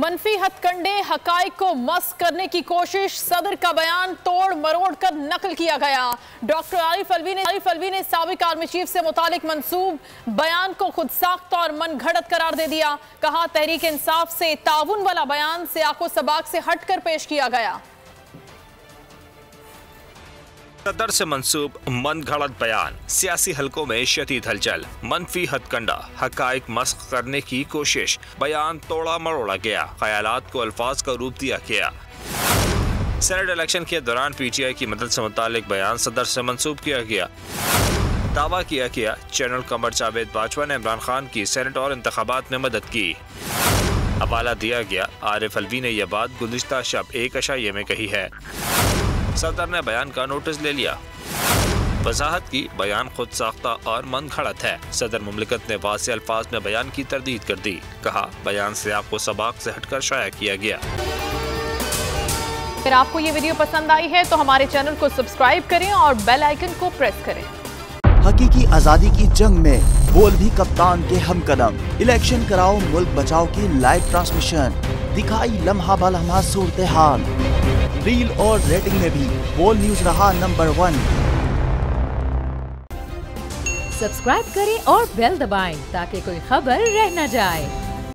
मनफी हथकंडे हकाइक को मस्क करने की कोशिश, सदर का बयान तोड़ मरोड़ कर नकल किया गया। डॉक्टर आरिफ अलवी ने साबिक आर्मी चीफ से मुतालिक मंसूब बयान को खुद साख्त और मन घड़त करार दे दिया। कहा तहरीक इंसाफ से ताउन वाला बयान सियाको सबाक से हटकर पेश किया गया। सदर से मंसूब मन घड़त बयान, सियासी हलकों में शदीद हलचल। मनफी हथकंडा हकाइक मस्क करने की कोशिश, बयान तोड़ा मरोड़ा गया, ख्यालात को अल्फाज का रूप दिया गया। सेनेट इलेक्शन के दौरान पीटीआई की मदद से मुतालिक बयान सदर से मंसूब किया गया। दावा किया गया जनरल कमर जावेद बाजवा ने इमरान खान की सेनेट और इंतखाबात में मदद की। हवाला दिया गया आरिफ अलवी ने यह बात गुज़िश्ता शब एक अशाइये में कही है। सदर ने बयान का नोटिस ले लिया। वजाहत की बयान खुद साख्ता और मन घड़त है। सदर मुमलिकत ने वाज़े अल्फाज में बयान की तरदीद कर दी। कहा बयान सियाको सबाक से हटकर शाया किया गया। अगर आपको ये वीडियो पसंद आई है तो हमारे चैनल को सब्सक्राइब करें और बेल आइकन को प्रेस करें। हकीकी आजादी की जंग में बोल भी कप्तान के हमकदम। इलेक्शन कराओ मुल्क बचाओ की लाइव ट्रांसमिशन, दिखाई लम्हा बलम्हा सूरत हाल। रील और रेटिंग में भी बोल न्यूज रहा नंबर 1। सब्सक्राइब करें और बेल दबाएं ताकि कोई खबर रह न जाए।